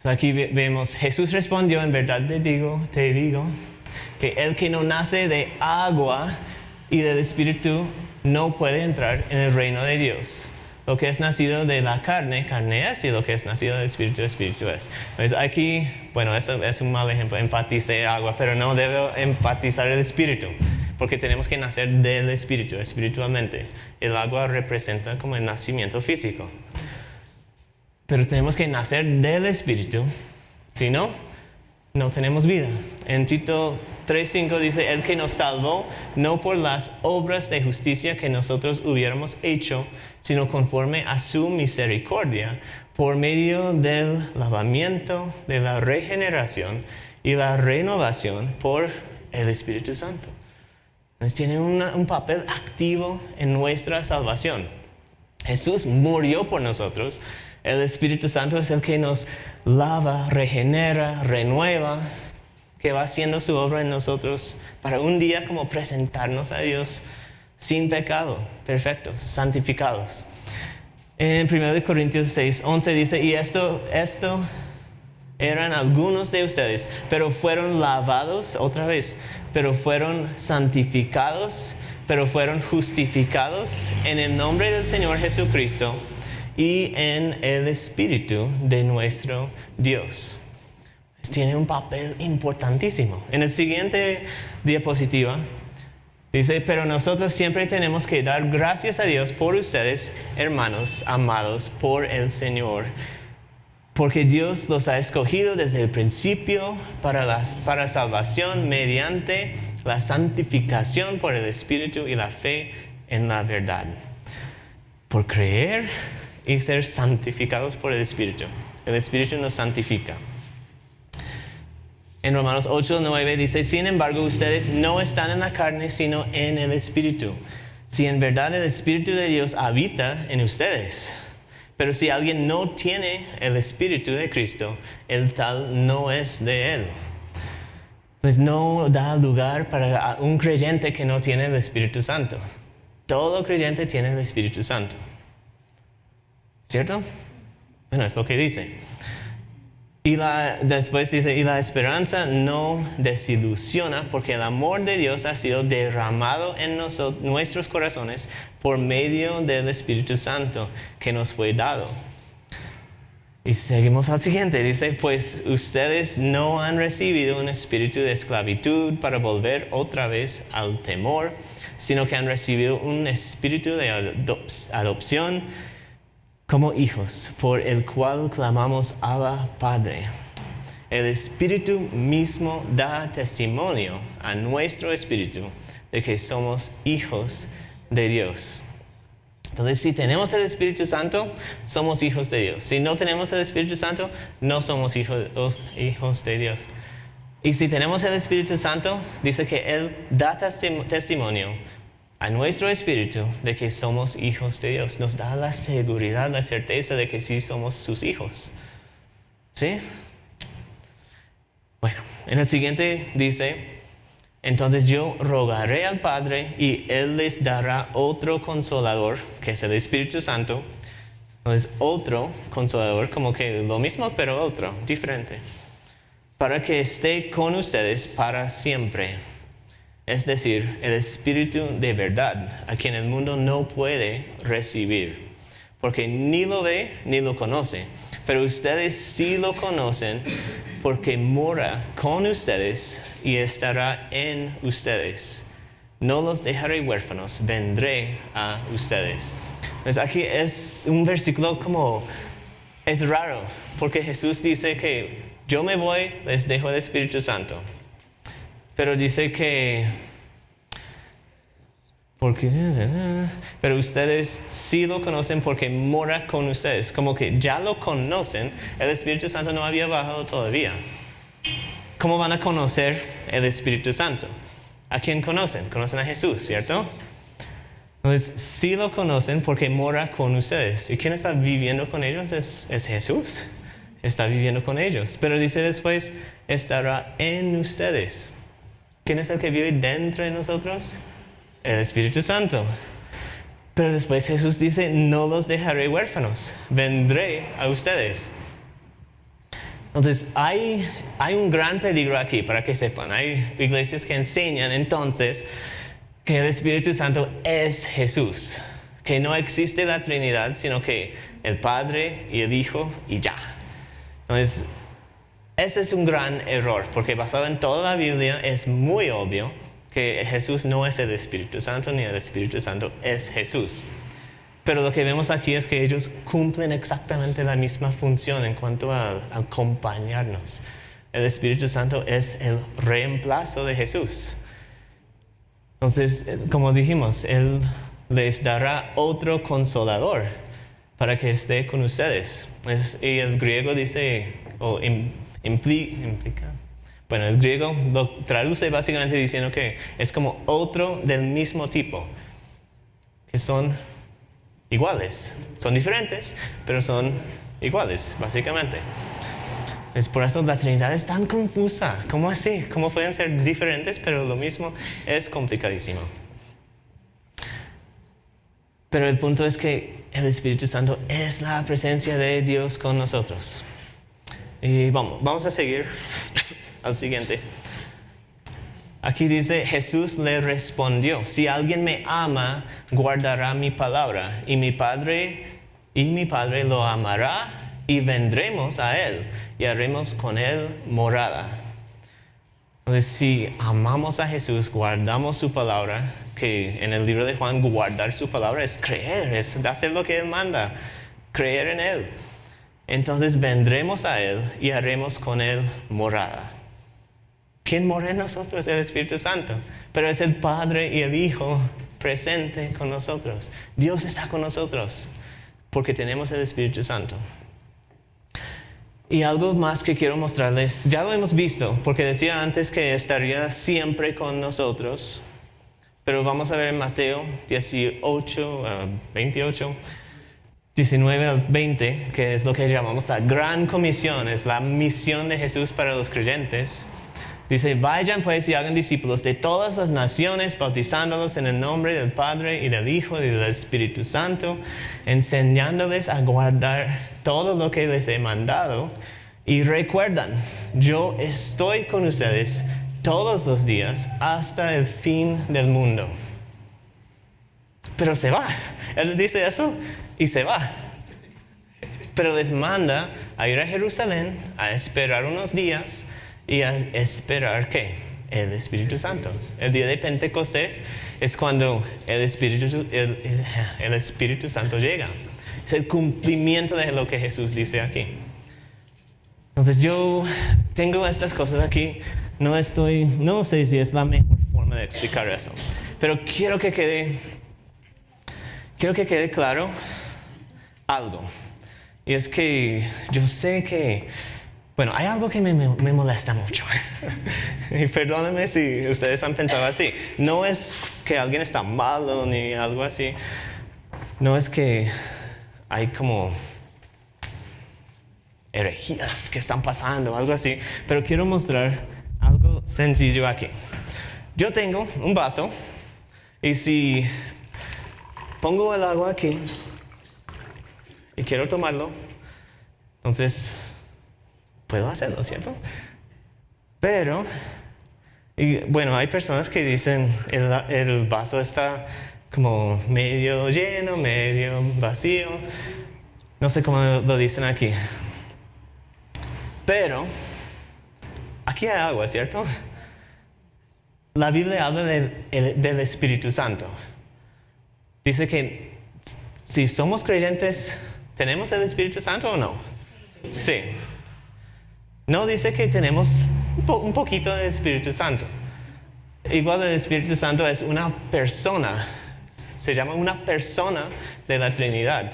A: Aquí vemos, Jesús respondió, en verdad te digo, que el que no nace de agua y del Espíritu no puede entrar en el reino de Dios. Lo que es nacido de la carne, carne es, y lo que es nacido del espíritu, espíritu es. Entonces aquí, bueno, eso es un mal ejemplo, enfaticé agua, pero no debo enfatizar el espíritu, porque tenemos que nacer del espíritu, espiritualmente. El agua representa como el nacimiento físico. Pero tenemos que nacer del espíritu, si no, no tenemos vida. En Tito 3:5 dice, el que nos salvó no por las obras de justicia que nosotros hubiéramos hecho, sino conforme a su misericordia, por medio del lavamiento, de la regeneración y la renovación por el Espíritu Santo. Entonces tiene un papel activo en nuestra salvación. Jesús murió por nosotros. El Espíritu Santo es el que nos lava, regenera, renueva, que va haciendo su obra en nosotros para un día como presentarnos a Dios sin pecado, perfectos, santificados. En 1 Corintios 6:11 dice, y esto eran algunos de ustedes, pero fueron lavados, otra vez, pero fueron santificados, pero fueron justificados en el nombre del Señor Jesucristo y en el Espíritu de nuestro Dios. Tiene un papel importantísimo. En el siguiente diapositiva dice, pero nosotros siempre tenemos que dar gracias a Dios por ustedes, hermanos amados por el Señor, porque Dios los ha escogido desde el principio para salvación mediante la santificación por el Espíritu y la fe en la verdad. Por creer y ser santificados por el Espíritu. El Espíritu nos santifica. En Romanos 8:9 dice, sin embargo, ustedes no están en la carne, sino en el Espíritu. Si en verdad el Espíritu de Dios habita en ustedes. Pero si alguien no tiene el Espíritu de Cristo, el tal no es de Él. Pues no da lugar para un creyente que no tiene el Espíritu Santo. Todo creyente tiene el Espíritu Santo. ¿Cierto? Bueno, es lo que dice. Después dice, y la esperanza no desilusiona, porque el amor de Dios ha sido derramado en nuestros corazones por medio del Espíritu Santo que nos fue dado. Y seguimos al siguiente, dice, pues ustedes no han recibido un espíritu de esclavitud para volver otra vez al temor, sino que han recibido un espíritu de adopción como hijos, por el cual clamamos Abba, Padre. El Espíritu mismo da testimonio a nuestro espíritu de que somos hijos de Dios. Entonces, si tenemos el Espíritu Santo, somos hijos de Dios. Si no tenemos el Espíritu Santo, no somos hijos de Dios. Y si tenemos el Espíritu Santo, dice que Él da testimonio a nuestro espíritu de que somos hijos de Dios. Nos da la seguridad, la certeza de que sí somos sus hijos. ¿Sí? Bueno, en el siguiente dice, entonces yo rogaré al Padre y Él les dará otro consolador, que es el Espíritu Santo. Entonces otro consolador, como que lo mismo pero otro, diferente, para que esté con ustedes para siempre. Es decir, el Espíritu de verdad, a quien el mundo no puede recibir, porque ni lo ve ni lo conoce. Pero ustedes sí lo conocen, porque mora con ustedes y estará en ustedes. No los dejaré huérfanos, vendré a ustedes. Entonces aquí es un versículo es raro, porque Jesús dice que yo me voy, les dejo el Espíritu Santo. Pero dice pero ustedes sí lo conocen porque mora con ustedes. Como que ya lo conocen, el Espíritu Santo no había bajado todavía. ¿Cómo van a conocer el Espíritu Santo? ¿A quién conocen? Conocen a Jesús, ¿cierto? Entonces, sí lo conocen porque mora con ustedes. ¿Y quién está viviendo con ellos? Es Jesús. Está viviendo con ellos. Pero dice después, estará en ustedes. ¿Quién es el que vive dentro de nosotros? El Espíritu Santo. Pero después Jesús dice, no los dejaré huérfanos, vendré a ustedes. Entonces, hay un gran peligro aquí, para que sepan. Hay iglesias que enseñan entonces que el Espíritu Santo es Jesús, que no existe la Trinidad, sino que el Padre y el Hijo y ya. Entonces, ese es un gran error, porque basado en toda la Biblia es muy obvio que Jesús no es el Espíritu Santo, ni el Espíritu Santo es Jesús. Pero lo que vemos aquí es que ellos cumplen exactamente la misma función en cuanto a acompañarnos. El Espíritu Santo es el reemplazo de Jesús. Entonces, como dijimos, Él les dará otro consolador para que esté con ustedes. Y el griego dice, o implica, bueno, el griego lo traduce básicamente diciendo que es como otro del mismo tipo, que son iguales. Son diferentes, pero son iguales, básicamente. Es por eso la Trinidad es tan confusa. ¿Cómo así? ¿Cómo pueden ser diferentes, pero lo mismo? Es complicadísimo. Pero el punto es que el Espíritu Santo es la presencia de Dios con nosotros. Y vamos a seguir al siguiente. Aquí dice, Jesús le respondió, si alguien me ama, guardará mi palabra, y mi Padre lo amará, y vendremos a Él, y haremos con Él morada. Entonces, si amamos a Jesús, guardamos su palabra, que en el libro de Juan, guardar su palabra es creer, es hacer lo que Él manda, creer en Él. Entonces, vendremos a Él, y haremos con Él morada. ¿Quién mora en nosotros? El Espíritu Santo. Pero es el Padre y el Hijo presente con nosotros. Dios está con nosotros porque tenemos el Espíritu Santo. Y algo más que quiero mostrarles, ya lo hemos visto, porque decía antes que estaría siempre con nosotros. Pero vamos a ver en Mateo 28, 19 al 20, que es lo que llamamos la Gran Comisión, es la misión de Jesús para los creyentes. Dice, vayan pues y hagan discípulos de todas las naciones, bautizándolos en el nombre del Padre y del Hijo y del Espíritu Santo, enseñándoles a guardar todo lo que les he mandado. Y recuerdan, yo estoy con ustedes todos los días hasta el fin del mundo. Pero se va. Él dice eso y se va. Pero les manda a ir a Jerusalén, a esperar unos días, y a esperar ¿qué? El Espíritu Santo. El día de Pentecostés es cuando el Espíritu Santo llega. Es el cumplimiento de lo que Jesús dice aquí. Entonces yo tengo estas cosas aquí. No sé si es la mejor forma de explicar eso. Pero quiero que quede claro algo. Y es que yo sé que hay algo que me molesta mucho. Y perdónenme si ustedes han pensado así. No es que alguien está malo ni algo así. No es que hay como herejías que están pasando, algo así. Pero quiero mostrar algo sencillo aquí. Yo tengo un vaso y si pongo el agua aquí y quiero tomarlo, entonces puedo hacerlo, ¿cierto? Pero, hay personas que dicen el vaso está como medio lleno, medio vacío. No sé cómo lo dicen aquí. Pero, aquí hay agua, ¿cierto? La Biblia habla del Espíritu Santo. Dice que si somos creyentes, ¿tenemos el Espíritu Santo o no? Sí. No dice que tenemos un poquito del Espíritu Santo. Igual el Espíritu Santo es una persona. Se llama una persona de la Trinidad.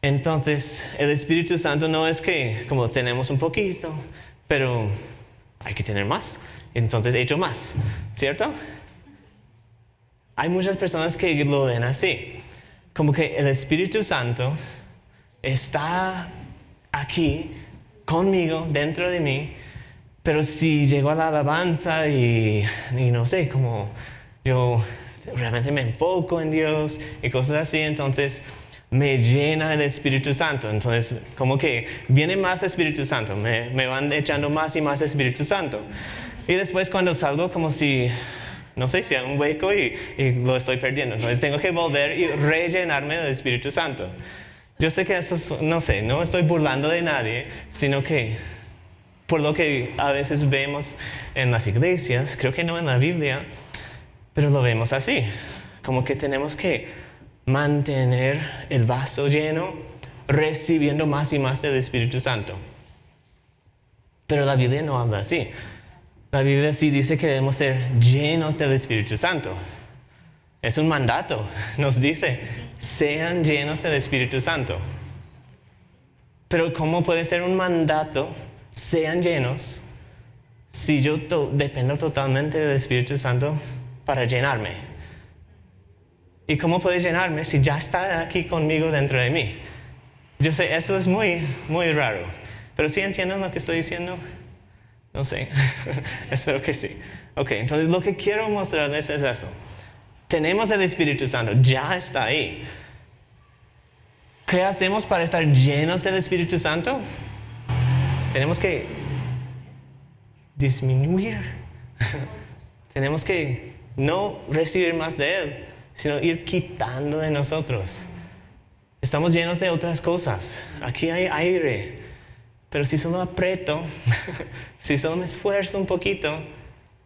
A: Entonces, el Espíritu Santo no es que como tenemos un poquito, pero hay que tener más. Entonces, he hecho más. ¿Cierto? Hay muchas personas que lo ven así. Como que el Espíritu Santo está aquí conmigo, dentro de mí, pero si llego a la alabanza y no sé, como yo realmente me enfoco en Dios y cosas así, entonces me llena el Espíritu Santo. Entonces, como que viene más Espíritu Santo, me van echando más y más Espíritu Santo. Y después cuando salgo, como si, no sé si hay un hueco y lo estoy perdiendo. Entonces tengo que volver y rellenarme del Espíritu Santo. Yo sé que eso es, no sé, no estoy burlando de nadie, sino que por lo que a veces vemos en las iglesias, creo que no en la Biblia, pero lo vemos así, como que tenemos que mantener el vaso lleno, recibiendo más y más del Espíritu Santo. Pero la Biblia no habla así. La Biblia sí dice que debemos ser llenos del Espíritu Santo. Es un mandato, nos dice, sean llenos del Espíritu Santo. Pero ¿cómo puede ser un mandato, sean llenos, si yo dependo totalmente del Espíritu Santo para llenarme? ¿Y cómo puede llenarme si ya está aquí conmigo dentro de mí? Yo sé, eso es muy, muy raro. Pero ¿sí entienden lo que estoy diciendo? No sé, espero que sí. Ok, entonces lo que quiero mostrarles es eso. Tenemos el Espíritu Santo, ya está ahí. ¿Qué hacemos para estar llenos del Espíritu Santo? Tenemos que disminuir. Tenemos que no recibir más de Él, sino ir quitando de nosotros. Estamos llenos de otras cosas. Aquí hay aire. Pero si solo aprieto, si solo me esfuerzo un poquito,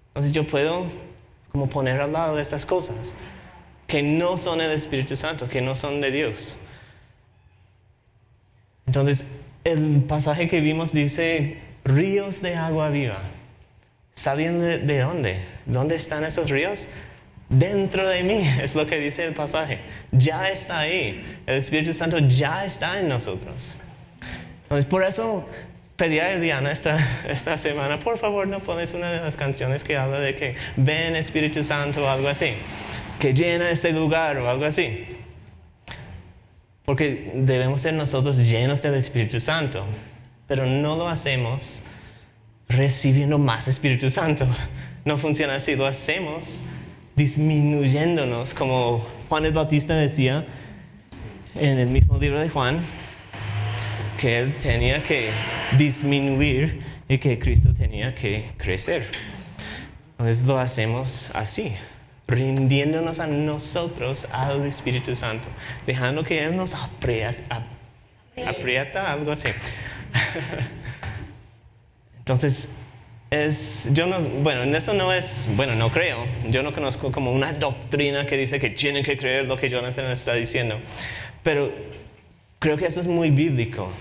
A: entonces yo puedo como poner al lado de estas cosas que no son el Espíritu Santo, que no son de Dios. Entonces, el pasaje que vimos dice, ríos de agua viva. ¿Salen de dónde? ¿Dónde están esos ríos? Dentro de mí, es lo que dice el pasaje. Ya está ahí. El Espíritu Santo ya está en nosotros. Entonces, por eso pedí a Eliana esta semana, por favor, no pones una de las canciones que habla de que ven Espíritu Santo o algo así, que llena este lugar o algo así. Porque debemos ser nosotros llenos del Espíritu Santo, pero no lo hacemos recibiendo más Espíritu Santo. No funciona así, lo hacemos disminuyéndonos, como Juan el Bautista decía en el mismo libro de Juan, que él tenía que disminuir y que Cristo tenía que crecer. Entonces lo hacemos así, rindiéndonos a nosotros al Espíritu Santo, dejando que Él nos aprieta, algo así. Entonces, en eso no creo. Yo no conozco como una doctrina que dice que tienen que creer lo que Jonathan está diciendo, pero creo que eso es muy bíblico.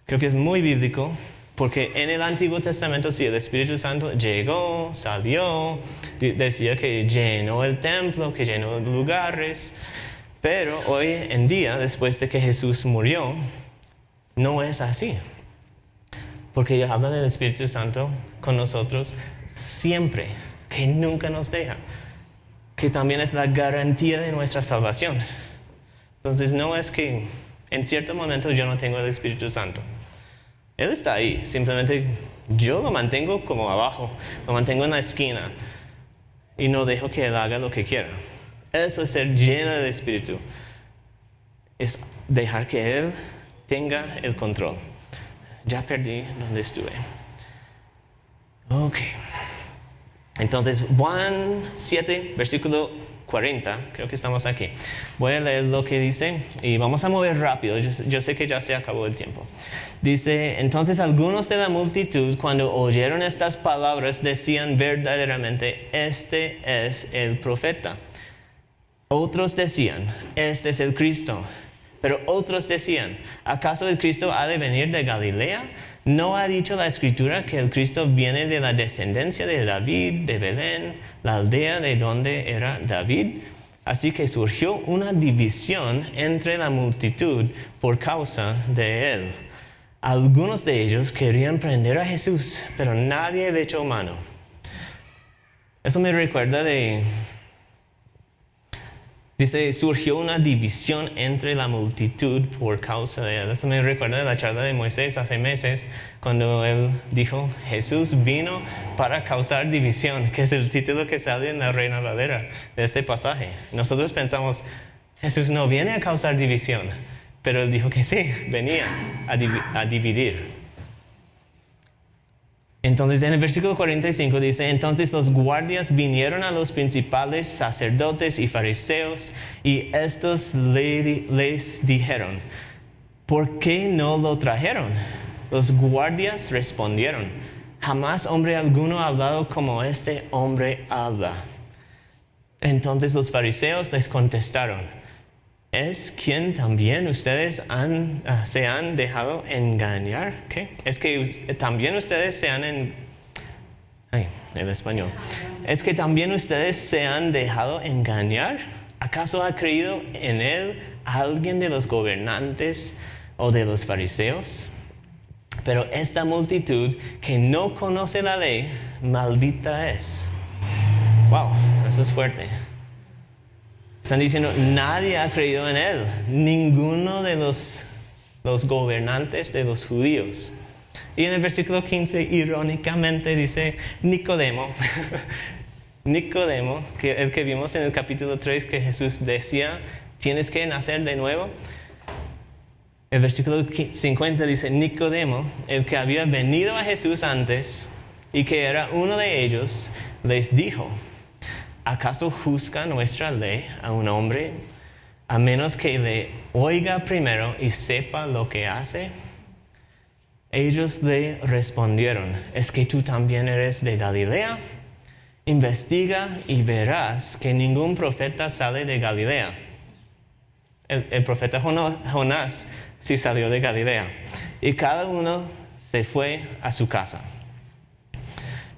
A: Creo que es muy bíblico porque en el Antiguo Testamento sí, el Espíritu Santo llegó, salió, decía que llenó el templo, que llenó lugares, pero hoy en día, después de que Jesús murió, no es así. Porque ella habla del Espíritu Santo con nosotros siempre, que nunca nos deja, que también es la garantía de nuestra salvación. Entonces no es que en cierto momento yo no tengo el Espíritu Santo. Él está ahí, simplemente yo lo mantengo como abajo, lo mantengo en la esquina y no dejo que Él haga lo que quiera. Eso es ser lleno del Espíritu, es dejar que Él tenga el control. Ya perdí donde estuve. Ok. Entonces, Juan 7, versículo 40, creo que estamos aquí. Voy a leer lo que dice y vamos a mover rápido. Yo sé que ya se acabó el tiempo. Dice, entonces algunos de la multitud, cuando oyeron estas palabras, decían verdaderamente, este es el profeta. Otros decían, este es el Cristo. Pero otros decían, ¿acaso el Cristo ha de venir de Galilea? ¿No ha dicho la Escritura que el Cristo viene de la descendencia de David, de Belén, la aldea de donde era David? Así que surgió una división entre la multitud por causa de él. Algunos de ellos querían prender a Jesús, pero nadie le echó mano. Eso me recuerda dice, surgió una división entre la multitud por causa de él. Eso me recuerda de la charla de Moisés hace meses, cuando él dijo, Jesús vino para causar división, que es el título que sale en la Reina Valera de este pasaje. Nosotros pensamos, Jesús no viene a causar división, pero él dijo que sí, venía a dividir. Entonces en el versículo 45 dice, entonces los guardias vinieron a los principales sacerdotes y fariseos y estos les dijeron, ¿por qué no lo trajeron? Los guardias respondieron, jamás hombre alguno ha hablado como este hombre habla. Entonces los fariseos les contestaron, ¿es quien también ustedes se han dejado engañar? ¿Qué? Es que también ustedes se han el español. ¿Es que también ustedes se han dejado engañar? ¿Acaso ha creído en él alguien de los gobernantes o de los fariseos? Pero esta multitud que no conoce la ley, maldita es. Wow, eso es fuerte. Están diciendo, nadie ha creído en él, ninguno de los gobernantes de los judíos. Y en el versículo 15, irónicamente dice Nicodemo, Nicodemo, el que vimos en el capítulo 3 que Jesús decía, tienes que nacer de nuevo. El versículo 50 dice, Nicodemo, el que había venido a Jesús antes y que era uno de ellos, les dijo, ¿acaso juzga nuestra ley a un hombre a menos que le oiga primero y sepa lo que hace? Ellos le respondieron, ¿es que tú también eres de Galilea? Investiga y verás que ningún profeta sale de Galilea. El profeta Jonás sí salió de Galilea. Y cada uno se fue a su casa.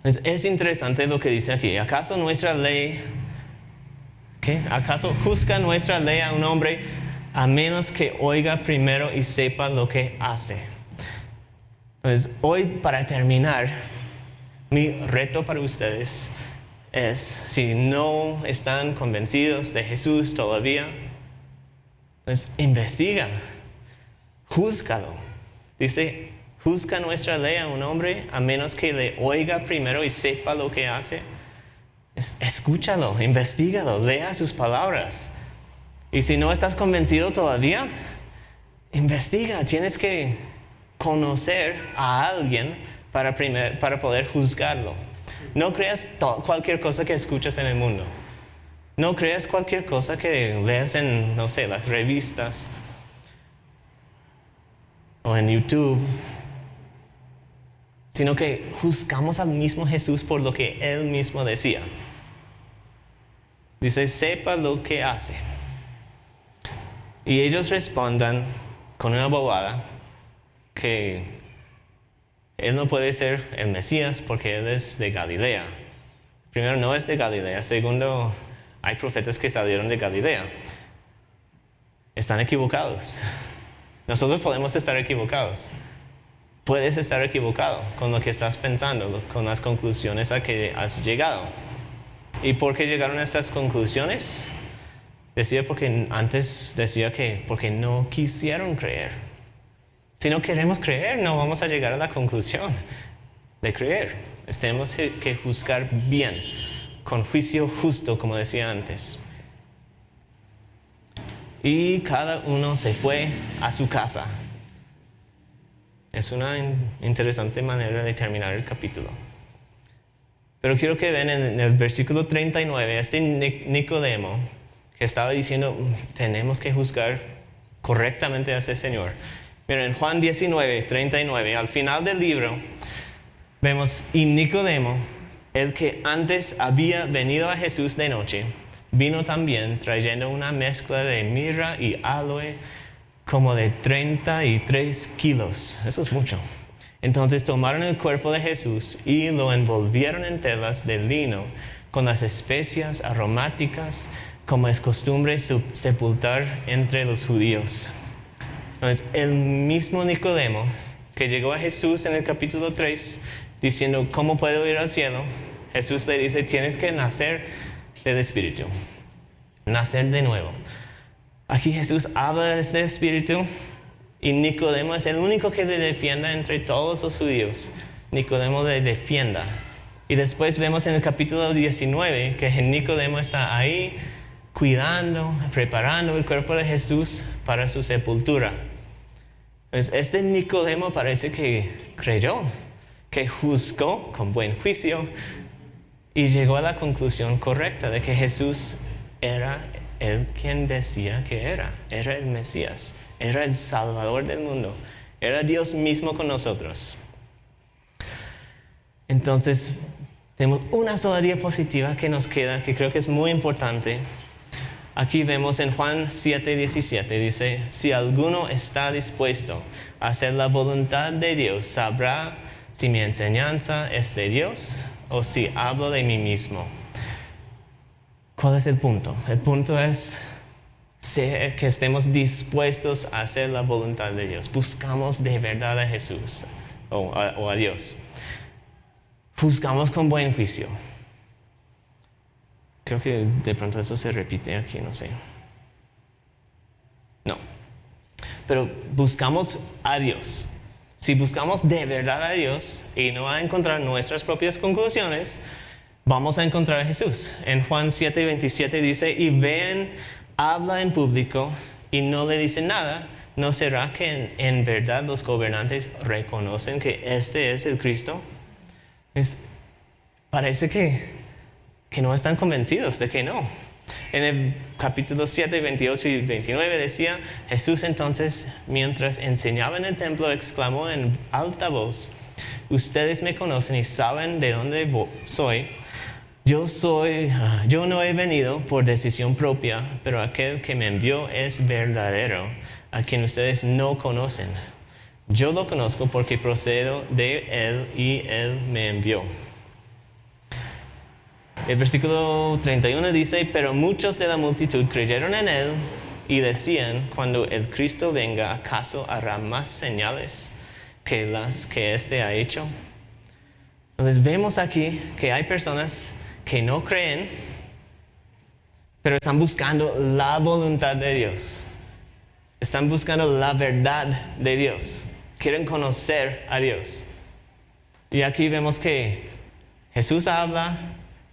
A: Es interesante lo que dice aquí. ¿Acaso nuestra ley, acaso juzga nuestra ley a un hombre a menos que oiga primero y sepa lo que hace? Entonces, hoy para terminar, mi reto para ustedes es, si no están convencidos de Jesús todavía, pues investiga, júzgalo. Dice, juzga nuestra ley a un hombre a menos que le oiga primero y sepa lo que hace. Escúchalo, investígalo, lea sus palabras. Y si no estás convencido todavía, investiga. Tienes que conocer a alguien para poder juzgarlo. No creas cualquier cosa que escuchas en el mundo. No creas cualquier cosa que leas en, no sé, las revistas o en YouTube, sino que juzgamos al mismo Jesús por lo que Él mismo decía. Dice, sepa lo que hace. Y ellos respondan con una bobada que Él no puede ser el Mesías porque Él es de Galilea. Primero, no es de Galilea. Segundo, hay profetas que salieron de Galilea. Están equivocados. Nosotros podemos estar equivocados. Puedes estar equivocado con lo que estás pensando, con las conclusiones a que has llegado. ¿Y por qué llegaron a estas conclusiones? Antes decía que porque no quisieron creer. Si no queremos creer, no vamos a llegar a la conclusión de creer. Tenemos que juzgar bien, con juicio justo, como decía antes. Y cada uno se fue a su casa. Es una interesante manera de terminar el capítulo. Pero quiero que vean en el versículo 39, Nicodemo, que estaba diciendo, tenemos que juzgar correctamente a ese Señor. Miren, en Juan 19, 39, al final del libro, vemos, y Nicodemo, el que antes había venido a Jesús de noche, vino también trayendo una mezcla de mirra y aloe como de 33 kilos. Eso es mucho. Entonces tomaron el cuerpo de Jesús y lo envolvieron en telas de lino con las especias aromáticas, como es costumbre sepultar entre los judíos. Entonces, el mismo Nicodemo que llegó a Jesús en el capítulo 3 diciendo, ¿cómo puedo ir al cielo? Jesús le dice, tienes que nacer del Espíritu, nacer de nuevo. Aquí Jesús habla de este Espíritu y Nicodemo es el único que le defienda entre todos los judíos. Nicodemo le defienda. Y después vemos en el capítulo 19 que Nicodemo está ahí cuidando, preparando el cuerpo de Jesús para su sepultura. Pues este Nicodemo parece que creyó que juzgó con buen juicio y llegó a la conclusión correcta de que Jesús era el quien decía que era el Mesías, era el Salvador del mundo, era Dios mismo con nosotros. Entonces, tenemos una sola diapositiva que nos queda, que creo que es muy importante. Aquí vemos en Juan 7:17, dice, si alguno está dispuesto a hacer la voluntad de Dios, sabrá si mi enseñanza es de Dios o si hablo de mí mismo. ¿Cuál es el punto? El punto es que estemos dispuestos a hacer la voluntad de Dios. Buscamos de verdad a Jesús o a Dios. Juzgamos con buen juicio. Creo que de pronto eso se repite aquí, no sé. No. Pero buscamos a Dios. Si buscamos de verdad a Dios y no a encontrar nuestras propias conclusiones, vamos a encontrar a Jesús. En Juan 7:27 dice, y ven, habla en público y no le dicen nada. ¿No será que en verdad los gobernantes reconocen que este es el Cristo? Parece que no están convencidos de que no. En el capítulo 7, 28 y 29 decía, Jesús entonces, mientras enseñaba en el templo, exclamó en alta voz, ustedes me conocen y saben de dónde soy. Yo no he venido por decisión propia, pero aquel que me envió es verdadero, a quien ustedes no conocen. Yo lo conozco porque procedo de él y él me envió. El versículo 31 dice, pero muchos de la multitud creyeron en él y decían, cuando el Cristo venga, ¿acaso hará más señales que las que éste ha hecho? Entonces vemos aquí que hay personas que no creen, pero están buscando la voluntad de Dios. Están buscando la verdad de Dios. Quieren conocer a Dios. Y aquí vemos que Jesús habla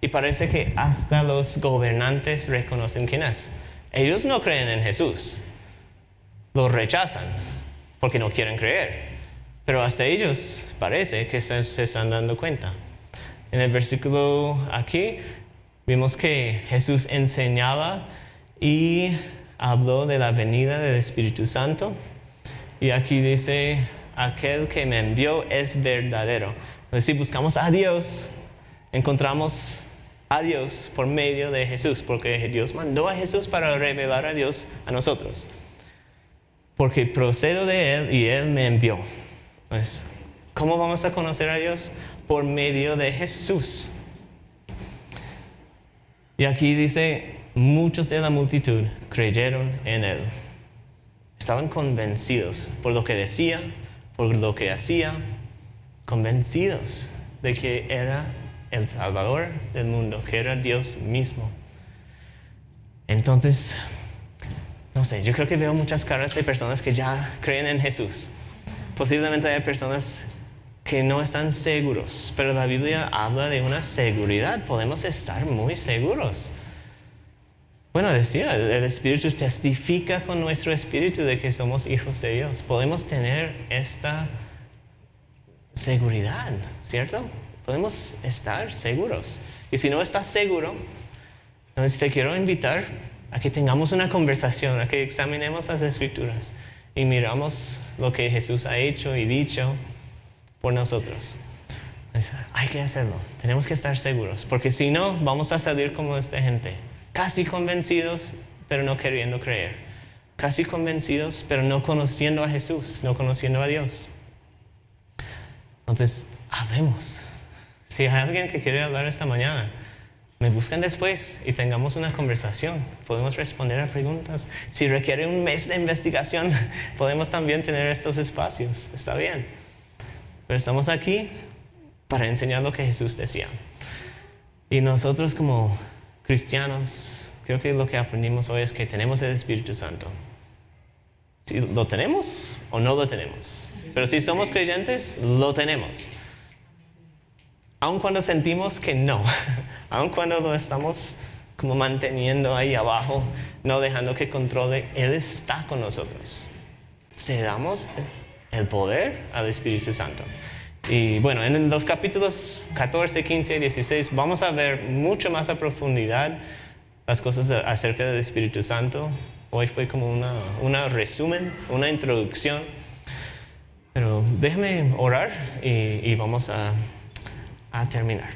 A: y parece que hasta los gobernantes reconocen quién es. Ellos no creen en Jesús. Lo rechazan porque no quieren creer. Pero hasta ellos parece que se están dando cuenta. En el versículo aquí vimos que Jesús enseñaba y habló de la venida del Espíritu Santo. Y aquí dice, aquel que me envió es verdadero. Entonces, si buscamos a Dios, encontramos a Dios por medio de Jesús, porque Dios mandó a Jesús para revelar a Dios a nosotros. Porque procedo de Él y Él me envió. Entonces, ¿cómo vamos a conocer a Dios? Por medio de Jesús. Y aquí dice, muchos de la multitud creyeron en Él. Estaban convencidos por lo que decía, por lo que hacía, convencidos de que era el Salvador del mundo, que era Dios mismo. Entonces, no sé, yo creo que veo muchas caras de personas que ya creen en Jesús. Posiblemente hay personas que no están seguros, pero la Biblia habla de una seguridad. Podemos estar muy seguros. Bueno, decía, el Espíritu testifica con nuestro espíritu de que somos hijos de Dios. Podemos tener esta seguridad, ¿cierto? Podemos estar seguros. Y si no estás seguro, entonces te quiero invitar a que tengamos una conversación, a que examinemos las Escrituras y miramos lo que Jesús ha hecho y dicho por nosotros. Entonces, hay que hacerlo. Tenemos que estar seguros, porque si no, vamos a salir como esta gente. Casi convencidos, pero no queriendo creer. Casi convencidos, pero no conociendo a Jesús, no conociendo a Dios. Entonces, hablemos. Si hay alguien que quiere hablar esta mañana, me buscan después y tengamos una conversación. Podemos responder a preguntas. Si requiere un mes de investigación, podemos también tener estos espacios. Está bien. Pero estamos aquí para enseñar lo que Jesús decía. Y nosotros como cristianos, creo que lo que aprendimos hoy es que tenemos el Espíritu Santo. Si lo tenemos o no lo tenemos. Pero si somos creyentes, lo tenemos. Aun cuando sentimos que no, aun cuando lo estamos como manteniendo ahí abajo, no dejando que controle, Él está con nosotros. Cedamos el poder al Espíritu Santo. Y bueno, en los capítulos 14, 15 y 16 vamos a ver mucho más a profundidad las cosas acerca del Espíritu Santo. Hoy fue como una resumen, una introducción. Pero déjame orar y vamos a terminar.